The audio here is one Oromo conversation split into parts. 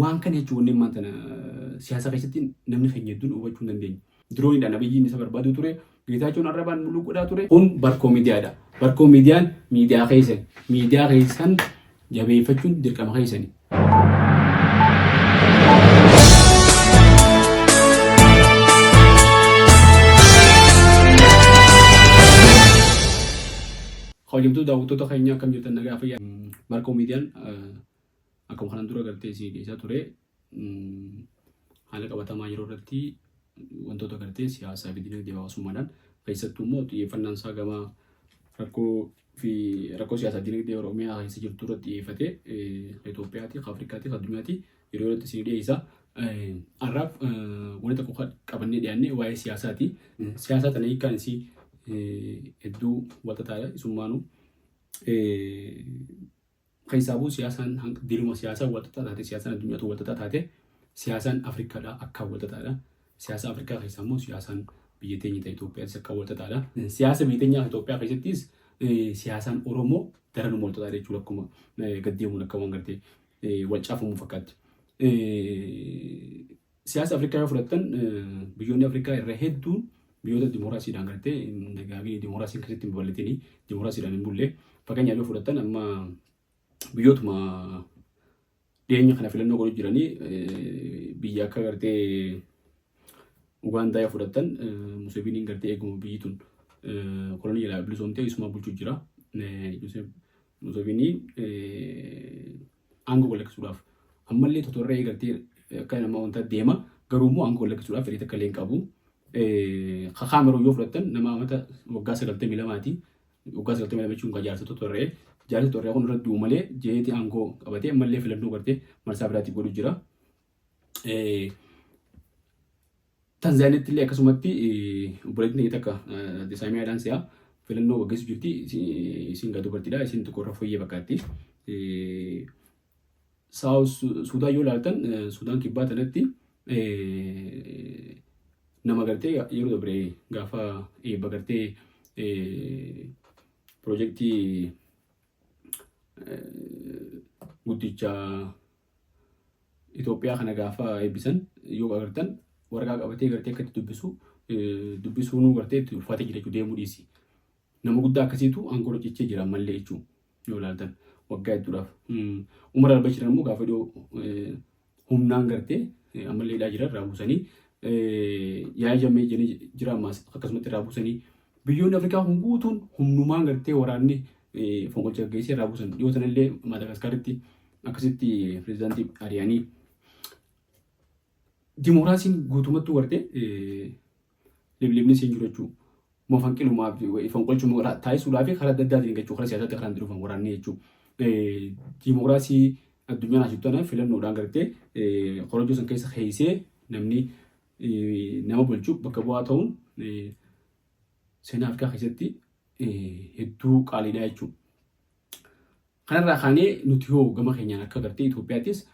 waan kana jechuun inni maanta siyaasa keessatti namni keenya hedduun hubachuu hin dandeenye. Dirooniidhaan abiyyiin isa barbaadu ture. Geetaachoon arrabaan mul'uu godhaa ture. Kun barkoo miidiyaadha. Barkoo miidiyaan miidiyaa keessan. Miidiyaa keessan jabeeffachuun dirqama keessani. Hojjetoota daawwattoota keenya akkam jirtan nagaa fayyaa. Barkoo miidiyaan akkuma kanaan dura gartee si dhiyeessaa ture. Haala qabatamaa yeroo irratti wantoota gartee siyaasaa fi dinagdee hawaasummaadhaan keessattuu immoo xiyyeeffannaan isaa gama rakkoo siyaasaa dinagdee Oromiyaa keessa jirtu irratti xiyyeeffatee Itoophiyaati, Afrikaati, addunyaati yeroo irratti si dhiyeessaa. Har'aaf wanta tokko qabannee dhiyaannee waa'ee siyaasaati. Siyaasa kana hiikkaan isii hedduu walxaxaadha. Isummaanuu keessaafu siyaasaan diluma siyaasaa walxaxaa taate, siyaasaan addunyaatu walxaxaa taate, siyaasaan Afrikaadhaa akka walxaxaadha. Siyaasa Afrikaa keessaa immoo siyaasaan biyya teenya Itoophiyaattis akka walxaxaadha. Siyaasa biyya teenya Itoophiyaa keessattis siyaasaan Oromoo daranuma walxaxaadha jechuudha. Akkuma gaddeemuun akka waan gartee wal caafamuu fakkaatti. Siyaasa Afrikaa yoo fudhattan biyyoonni Afrikaa irra hedduun biyyoota dimookiraasiidhaan gartee nagaabii dimookiraasiin keessatti hin babal'atini dimookiraasiidhaan hin bulle. Fakkeenyaaf yoo fudhattan amma biyyootuma dhiyeenya kana filannoo godhu jiranii biyya akka gartee Ugaandaa yoo fudhattan Museveniin gartee eeguma biyyi tun kolonii jalaa bilisoomtee isuma bulchuu jira. Musevenii aangoo walakisuudhaaf ammallee totorree gartee akka nama wanta deema garuu immoo aangoo walakisuudhaaf fedhii takka illee hin qabu. Kaameroo yoo fudhattan nama amata waggaa 92ti. Waggaa 92 jechuun jaarsa totorree. Jaarsa totorree kun irratti malee jeeti aangoo qabatee ammallee filannoo gartee marsaa biraatti godhu jira. Tanzaaniyaatti illee akkasumatti obboleettiin takka Desaamiyaadhaan si'a filannoo gaggeessu jirti. Isin gadu bartiidha. Isin tokko irra fooyyee fakkaatti. Suudaan yoo ilaaltan Suudaan kibbaa tanatti nama gartee yeroo dabree gaafa eebba gartee piroojeektii guddicha Itoophiyaa kana gaafa eebbisan yoo agartan waraqaa qabatee gartee akka itti dubbisuun gartee itti ulfaatee jira jechuudha deemuu dhiisi. Nama guddaa akkasiitu aangoo cichee jira mallee jechuudha yoo ilaaltan waggaa hedduudhaaf. Umar al-Bashir immoo gaafa humnaan gartee ammallee hidhaa jira irraa buusanii yaa jamee jira ammaas akkasumatti irraa buusanii biyyoonni Afrikaa guutuun humnumaan gartee waraanni fonqolcha gaggeessee irraa buusan. Dhiyoo sanallee Maadaagaskaritti akkasitti pireezidaantii ari'anii dimookiraasiin guutumatti gartee liblibni siin jiru jechuudha. Mofanqilumaaf fonqolchuma taasisuudhaaf karaa adda addaatiin jechuudha. Karaa siyaasaatti karaan jiru waraanni jechuudha. Dimookiraasii addunyaan asittuu filannoodhaan gartee korojoo san keessa keessee namni nama bulchuuf bakka bu'aa ta'uun seenaa Afrikaa keessatti hedduu qaaliidha jechuudha. Kanarraa kaanee nuti yoo gama keenyaan akka gartee Itoophiyaattis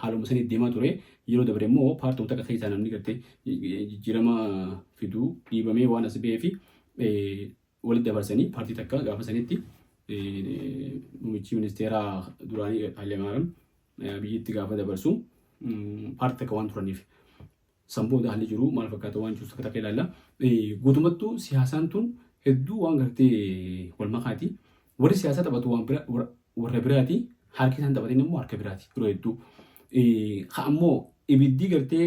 haaluma sanii deemaa ture. Yeroo dabre immoo paartoota akka keessaa namni gartee jijjiirama fiduu dhiibamee waan as ba'ee fi walitti dabarsanii paartii takka gaafa sanitti muummichi ministeeraa duraanii Hayilemaariyaam biyyatti gaafa dabarsu paartii takka waan turaniif. Sambooda haalli jiru maal fakkaata waan jiru takka ilaalla. Guutumattuu siyaasaan tun hedduu waan gartee wal makaati. Warri siyaasa taphatu waan warra biraati. Harki isaan taphatan immoo harka biraati. Yeroo hedduu. Ammoo ibiddi gartee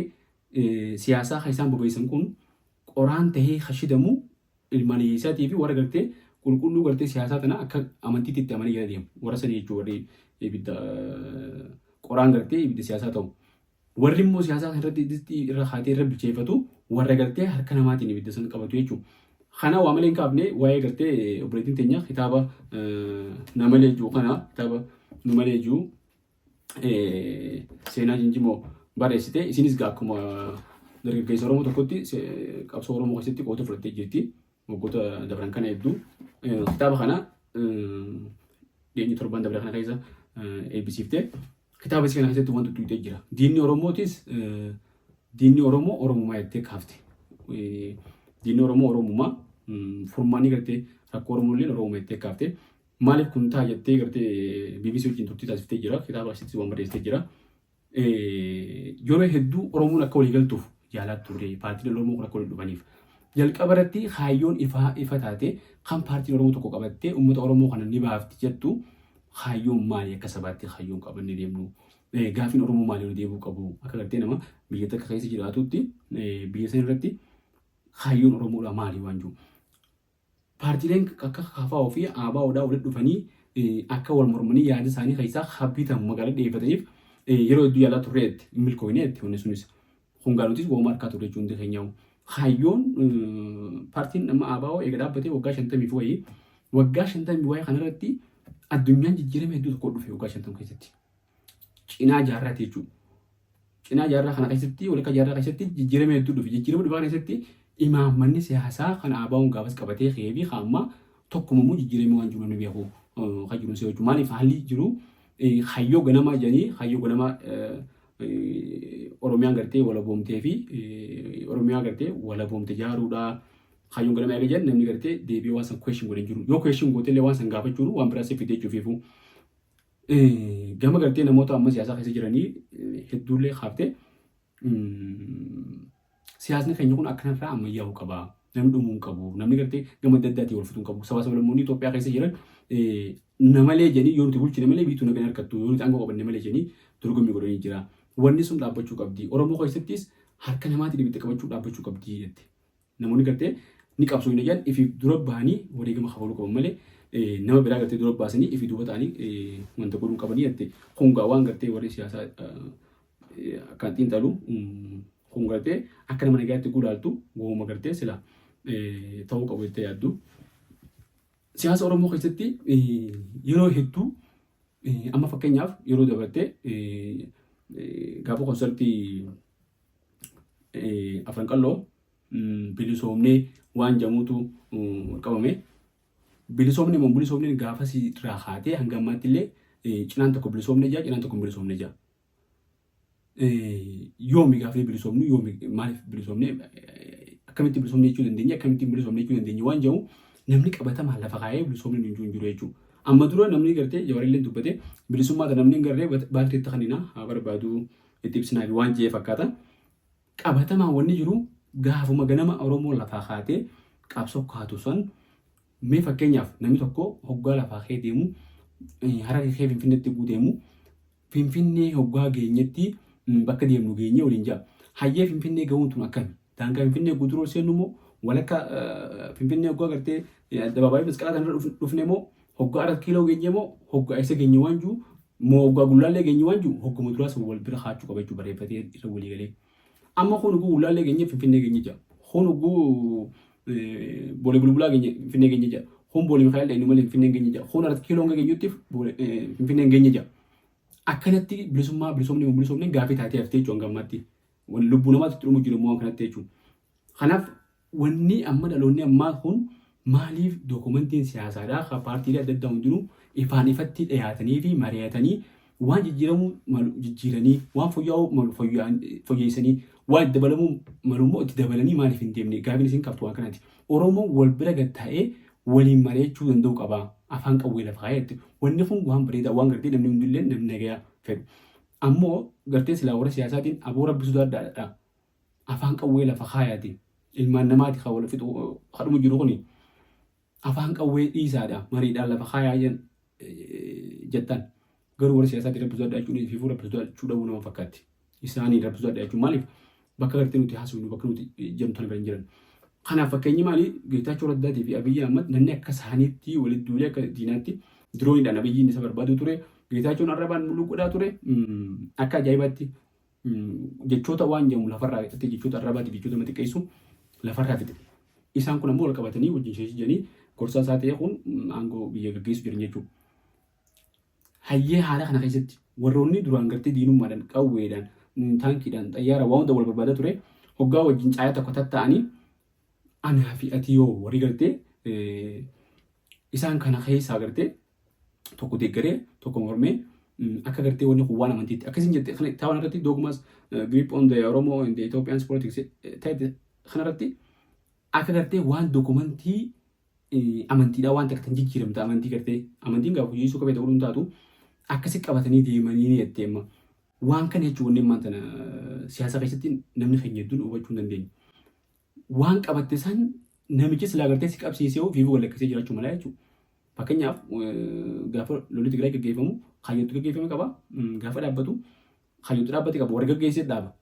siyaasaa kan isaan bobeessan kun qoraan tahee hashidamu ilmaan hiyyeessaatii fi warra gartee qulqulluu gartee siyaasaa tana akka amantiitti itti amanii jala deemu. Warra sanii jechuun warri ibidda qoraan gartee ibidda siyaasaa ta'u. Warri immoo siyaasaa irratti irra haatee irra bilcheeffatu warra gartee harka namaatiin ibidda san qabatu jechuudha. Kana waa malee hin kaafne waa'ee gartee obboleettiin teenya kitaaba namalee jiru kana kitaaba numalee jiru seenaa jinjimoo barreessite. Isinis akkuma dargaggeessa Oromoo tokkotti qabsoo Oromoo keessatti qooda fudhattee jirti. Waggoota dabran kana hedduu kitaaba kana dhiyeenyi torban dabra kana keessa eebbisiifte. Kitaaba isii kana keessatti wanti tuutee jira. Diinni Oromootis diinni Oromoo Oromummaa jettee kaafte. Diinni Oromoo Oromummaa furmaanii gartee rakkoo Oromooleen Oromoo jettee kaafte. Maaliif kun ta'a jettee gartee BBC wajjin turtii taasiftee jira. Kitaaba asitti waan barreessitee jira. yeroo hedduu Oromoon akka walii galtuuf yaalaa turre paartiin Oromoo kun akka walii dhufaniif. Jalqaba irratti kaayyoon ifa taate kan paartiin Oromoo tokko qabattee uummata Oromoo kana ni baafti jettu kaayyoon maali akka sabaatti kaayyoon qabannee deemnu. Gaafiin Oromoo maali deebuu qabu akka gartee nama biyya takka keessa jiraatutti biyya sana irratti kaayyoon Oromoodha maali waan jiru. Paartiileen akka KFO fi ABO'dhaa walitti dhufanii akka wal mormanii yaada isaanii keessaa habbitan magaalaa dhiyeeffataniif yeroo hedduu yaalaa turreetti milkooyineetti wanni sunis hungaanutis wooma harkaa turre jechuun keenyaa'u. Kaayyoon paartiin nama ABO eega dhaabbatee waggaa 50 wayii waggaa 50 wayii kanarratti addunyaan jijjiirama hedduu tokko dhufe waggaa 50 keessatti. Cinaa jaarraati jechuudha. Cinaa jaarraa kana keessatti walakkaa jaarraa keessatti jijjiirama hedduu dhufe. Jijjiirama dhufaa keessatti imaammanni siyaasaa kan ABO'n gaafas qabatee ka'ee fi hamma tokkummaa jijjiirama waan jiru ni beeku. Kan jiru si jechuudha. Maaliif haalli jiru hayyoo ganamaa jedhanii hayyoo ganamaa Oromiyaan gartee wala boomtee fi Oromiyaa gartee wala boomte jaaruudha. Hayyoon ganamaa eega jedhan namni gartee deebi'ee waan san question godhan jiru. Yoo question gootellee waan san gaafachuun waan biraa si fidee jechuufiifu. Gama gartee namoota amma siyaasaa keessa jiranii hedduullee haaftee siyaasni keenya kun akkanarraa ammayyaa'uu qaba. Namni dhumuu qabu. Namni gartee gama adda addaatiin wal fixuu qabu. Sabaa sablammoonni Itoophiyaa keessa jiran namalee jedhanii yoo nuti bulchine malee biituu nagaan harkattu yoo nuti aangoo qabanne malee jedhanii dorgommii godhanii jira. Wanni sun dhaabbachuu qabdi. Oromoo keessattis harka namaatiin dhibitte qabachuu dhaabbachuu qabdi jette. Namoonni gartee ni qabsoo hin ajaan ifi dura bahanii wareegama kafaluu qaban malee nama biraa gartee dura baasanii ifi duuba ta'anii wanta godhuu qabanii jette. Hongaa waan gartee warri siyaasaa kan xiinxalu kun gartee akka nama nagaatti gudaaltu wooma gartee sila ta'uu qabu jettee yaaddu. Siyaasa Oromoo keessatti yeroo hedduu amma fakkeenyaaf yeroo dabartee gaafa konsertii Afran Qalloo bilisoomnee waan jamuutu qabame. Bilisoomne mon bilisoomne gaafa si irraa haatee hanga ammaatti illee cinaan tokko bilisoomne jira cinaan tokko bilisoomne jira. Yoomi gaafa bilisoomnu yoomi maaliif bilisoomne akkamitti bilisoomne jechuu dandeenya akkamitti bilisoomne jechuu dandeenya waan jamu namni qabatamaa lafa kaayee bilisoomne hin jiru jechuudha. Amma dura namni gartee jawarillee dubbate bilisummaa ta'e namni garree baatireetti kanina haa barbaadu itti ibsinaa waan jee fakkaata. Qabatamaa wanni jiru gaafuma ganama Oromoo lafaa kaatee qabsoo kaatu san mee fakkeenyaaf namni tokko hoggaa lafaa kee deemu Hararee kee Finfinneetti deemu Finfinnee hoggaa geenyetti bakka deemnu geenye waliin jaa. Hayyee Finfinnee ga'uun tun akkami? Daangaa Finfinnee guutuu seennu moo walakka Finfinnee hoggaa gartee dabaabaayii masqalaa kanarra dhufne moo hoggaa 4 kiiloo geenye moo hoggaa isa geenye waan jiru moo hoggaa gullaallee geenye waan jiru hogguma duraas wal bira haachuu qabachuu bareeffatee irra walii galee. Amma kun hoguu gullaallee geenye Finfinnee geenye jaa. Kun hoguu Boolee Bulbulaa geenye Finfinnee geenye jaa. Kun Boolee Mikaayil dha inni malee Finfinnee geenye jaa. Kun 4 kiiloo hanga geenyutti Finfinnee geenye jaa. Akkanatti bilisummaa gaafii taatee haftee jechuun gammaatti. Lubbuu namaatti dhumu jiru immoo akkanatti jechuudha. Kanaaf wanni amma dhaloonni ammaa kun maaliif dookumentiin siyaasaadhaa kan paartiilee adda addaa hundinuun ifaan ifatti dhiyaatanii fi mari'atanii waan jijjiiramuu malu jijjiiranii waan fooyya'uu malu fooyyeessanii waan itti dabalamuu malu immoo itti dabalanii maaliif hin deemne gaafiin isin qabdu waan kanaati. Oromoon wal bira gad taa'ee waliin mari'achuu danda'u qaba. Afaan qawwee lafa kaayetti wanni kun waan bareedaa waan gartee namni hundillee namni nagayaa fedhu. Ammoo gartee silaa warra siyaasaatiin aboo rabbisuu addaadha. Afaan qawwee lafa kaayaatiin ilmaan namaati kan wal fixu kadhumu jiru kuni afaan qawwee dhiisaadha mariidhaan lafa kaayaa jettan garuu warra siyaasaatiin rabbisuu adda jechuun fi rabbisuu adda dhabuu nama fakkaatti. Isaanii rabbisuu adda jechuun maaliif bakka gartee nuti haasofnu bakka nuti jedhamtu kana bira jiran. Kanaaf fakkeenyi maali Geetaachoo Raddaatii fi Abiyyi Ahmad namni akka isaaniitti walitti duulee akka diinaatti dirooniidhaan Abiyyiin isa barbaadu ture. Geetaachoon arrabaan mul'uu godhaa ture. Akka ajaa'ibaatti jechoota waan jedhamu lafarraa fixattee jechoota arrabaati fi jechoota xiqqeessu lafarraa fixe. Isaan kun ammoo wal qabatanii wajjin sheeshijanii gorsaa isaa ta'e kun aangoo biyya gaggeessu jiran jechuudha. Hayyee haala kana keessatti warroonni duraan gartee diinummaadhaan qawweedhaan taankiidhaan xayyaara waan hunda wal barbaada ture hoggaa wajjin caayaa tokko tatta'anii anaa fi ati yoo warri gartee isaan kana keessaa gartee tokko deeggaree tokko mormee akka gartee wanni kun waan amantiitti akkasiin jettee taawwan irratti dogmas grip on the Oromo and the Ethiopian politics ta'e kanarratti akka gartee waan dokumentii amantiidhaa waan takka tan jijjiiramta amantii gartee amantiin gaafa Yesuus qabee ta'uu taatu akkasi qabatanii deemanii ni jettee amma waan kana jechuun maanta siyaasa keessatti namni keenya hedduun hubachuu hin dandeenye. Waan qabatte san namichi silaa gartee si qabsiisee fi walakkisee jiraachuu mala jechuudha. Fakkeenyaaf gaafa lolli Tigraay gaggeeffamu kaayyootu gaggeeffame qaba. Gaafa dhaabbatu kaayyootu dhaabbate qaba. Warra gaggeessee dhaaba.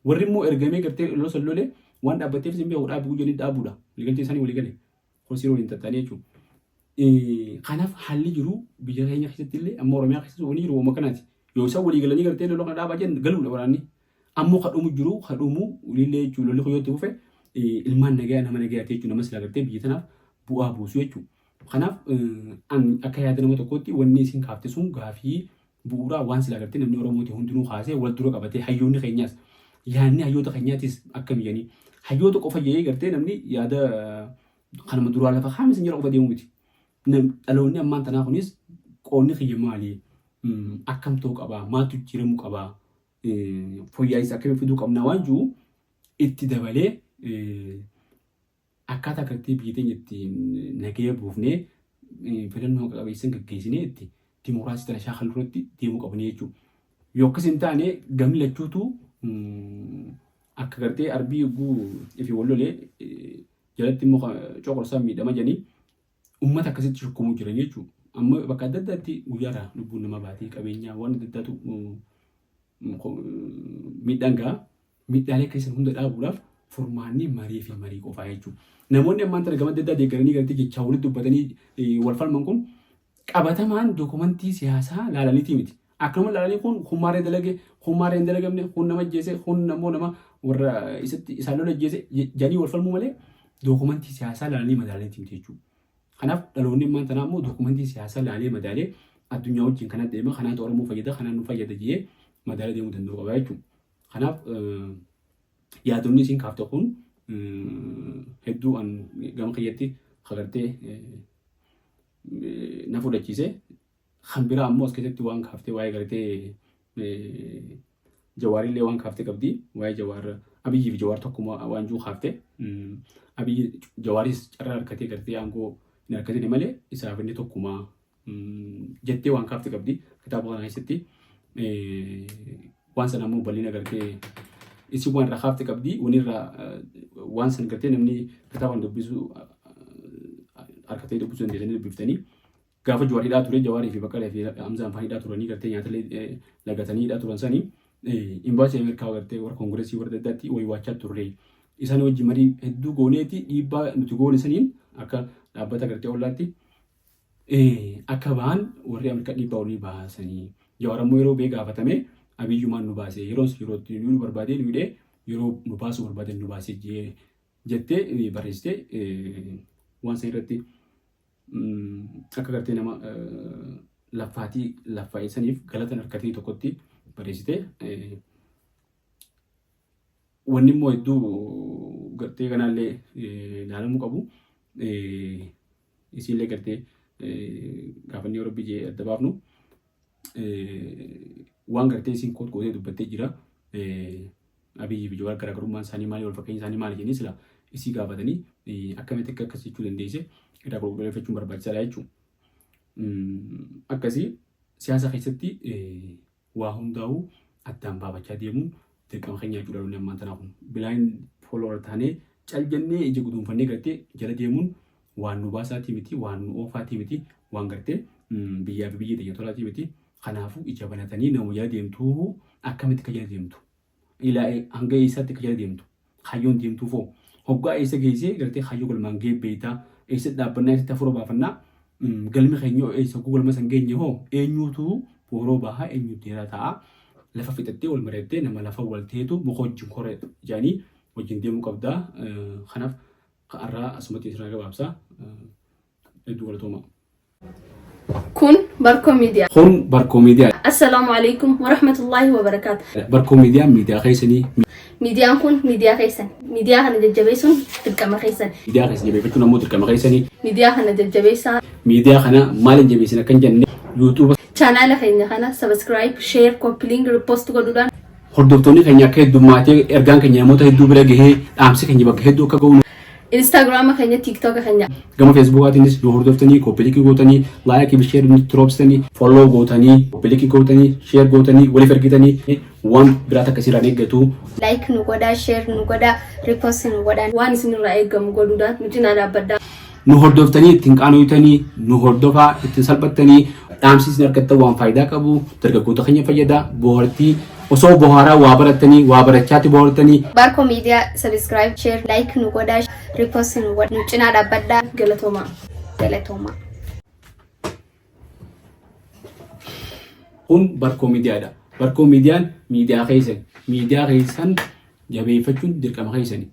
Warri immoo ergamee gartee lola san lolee waan dhaabbateef isin beeku dhaabbuu jedhanii dhaabuudha. Waliigaltee isaanii waliigale. Horsii waliin tattaanii jechuudha. Kanaaf haalli jiru biyya keenya keessatti illee amma Oromiyaa keessatti waliin jiru uumama kanaati. Yoo isaan waliigalanii gartee lola kana dhaabaa jiran galuudha waraanni. Ammoo kadhumu jiru kadhumu illee jechuudha lolli koyyootti dhufe ilmaan nagaa nama nagaa jechuudha nama silaa gartee biyya tanaaf bu'aa buusu jechuudha. Kanaaf akka yaada nama tokkotti wanni isin kaafte sun gaafii bu'uuraa waan silaa gartee namni Oromooti hundinuu kaasee wal dura qabatee hayyoonni keenyaas yaadni hayyoota keenyaatis akka biyyanii hayyoota qofa jedhee gartee namni yaada kanuma duraa lafa haamis hin jira qofa deemu miti. Dhaloonni ammaan tanaa kunis qoonni kiyya maalii akkam ta'uu qabaa maaltu jijjiiramuu qabaa fooyya'insa akkamii fiduu qabnaa waan jiru itti dabalee akkaataa kanatti biyya teenya itti nagaya buufnee filannoo qabeessan gaggeessinee itti dimokiraasii tana shaakal duratti deemuu qabnee jechuudha. Yoo akkas hin taane gamni lachuutu akka gartee arbii guu ifi wallolee jalatti immoo coqorsaa miidhama jedhanii uummata akkasitti shukkumuu jiran jechuudha. Amma bakka adda addaatti guyyaadha lubbuun nama baatee qabeenyaa waan adda addaatu miidhaan gahaa miidhaalee keessan hunda dhaabuudhaaf furmaanni marii fi marii qofaa jechuudha. Namoonni ammaan tana gama adda addaa deeggaranii gartee jechaa walitti dubbatanii wal falman kun qabatamaan dookumentii siyaasaa laalaniiti miti. Akkuma laalanii kun hummaaree dalage hummaaree hin dalagamne kun nama ajjeese kun namoo nama warra isaan lola ajjeese jedhanii wal falmuu malee dookumentii siyaasaa laalanii madaalaniiti miti jechuudha. Kanaaf dhaloonni ammaan tanaa immoo dookumentii siyaasaa laalee madaalee addunyaa wajjin kana deema kanaatu Oromoo fayyada kanaan nu fayyada jedhee madaalee deemuu danda'u qaba jechuudha. Kanaaf yaadonni isin kaafte kun hedduu gama kiyyatti agartee na fudhachiise. Kan biraa ammoo as keessatti waan kaaftee waa'ee gartee Jawaarillee waan kaaftee qabdi. Waa'ee Jawaar Abiyyi fi Jawaar tokkuma waan jiru kaaftee. Abiyyi Jawaaris carraa harkatee gartee aangoo hin harkatee malee isaaf inni tokkuma jettee waan kaaftee qabdi. Kitaaba kana keessatti waan sana ammoo bal'ina gartee isin waan irraa kaaftee qabdi. Waan san gartee namni kitaabaan dubbisu harkatee dubbisuu dandeessanii dubbiftanii. Gaafa Jawaar hidhaa ture Jawaarii fi Baqqalee fi Hamzaan fa'aa hidhaa turanii gartee nyaatalee lagatanii hidhaa turan sanii imbaasii Ameerikaa gartee warra koongireesii warra addaatti wayii waachaa turre. Isaan wajjin marii hedduu gooneeti dhiibbaa nuti goone saniin akka dhaabbata gartee ollaatti akka ba'an warri Ameerikaa dhiibbaa olii baasanii. Jawaar ammoo yeroo bee gaafatame Abiyyumaan nu baase yerootti nu barbaadee nu hidhee yeroo nu baasuu barbaade nu baase jettee barreessitee waan san irratti akka gartee nama laffaa'isaniif galatan harkatanii tokkotti barreessite. Wanni immoo hedduu gartee kanaallee ilaalamuu qabu. Isiillee gartee gaafanni yeroo biyyee adda baafnu waan gartee isin qootee dubbattee jira. Abiyyi fi Jawaar garaagarummaan isaanii maali wal fakkeenya isaanii maali jennee sila isii gaafatanii akkamitti akka akkas jechuu dandeesse. Irraa qulqulleeffachuun barbaachisaadha jechuudha. Akkasii siyaasa keessatti waa hundaa'uu addaan baafachaa deemuun dirqama keenya jechuudha. Dhaloonni ammaan tanaa kun bilaan fooloo taanee cal jennee ija guduunfannee gartee jala deemuun waan nu baasaatii miti waan nu oofaatii miti waan gartee biyyaa fi biyya teenya tolaatii miti. Kanaafuu ija banatanii nama jala deemtuu akkamitti akka jala deemtu hanga eessaatti akka jala deemtu hayyoon deemtuufoo hoggaa eessa geessee gartee hayyoo galmaan gahee beektaa. Eessa dhaabbannaa eessatti afur baafannaa galmi keenya eessa galma san geenye hoo eenyuutu booroo bahaa eenyuutu dheeraa ta'a lafa fixattee wal mari'attee nama lafa wal teetu muka wajjin koree jedhanii wajjin deemuu qabdaa. Kanaaf har'aa asumatti isirraa gabaabsaa hedduu galatooma. Kun Barkoo Miidiyaa. Kun Barkoo Miidiyaa. Assalaamu alaikum wa rahmatullahi wa barakaatu. Barkoo Miidiyaa miidiyaa keessanii. Miidiyaan kun miidiyaa keessan. Miidiyaa kana jajjabeessuun dirqama keessan. Miidiyaa keessa jabeeffachuun ammoo dirqama keessanii. Miidiyaa kana jajjabeessaa. Miidiyaa kana maaliin jabeessin akka hin jenne YouTube chaanaala keenya kana subscribe, share, copy link, repost godhuudhaan hordoftoonni keenya akka heddummaatee ergaan keenya namoota hedduu bira gahee dhaamsi keenya bakka hedduu akka ga'u Instagram keenya, TikTok keenya. Gama Facebookaatiinis nu hordoftanii kooppilikii gootanii laayikii fi sheerii nutti roobsitanii folloo gootanii kooppilikii gootanii sheer gootanii waliif ergitanii waan biraata akkasiirraan eeggatu. Like nu godhaa, share nu godhaa, repost nu godhaa. Waan isinirraa eeggamu godhuudhaan nu cinaa dhaabbadhaa. Nu hordoftanii ittiin qaanooytanii nu hordofaa ittiin salphattanii dhaamsiisni argattan waan faayidaa qabu dargaggoota keenya fayyada bohaartii osoo bohaaraa waa barattanii waa barachaatti bohaartanii. Barko Media subscribe, share, like nu godhaa, repost nu godhaa. Nu cinaa dhaabbadhaa. Galatooma. Galatooma. Kun Barko Miidiyaadha. Barko Miidiyaan miidiyaa keessan jabeeffachuun dirqama keessani.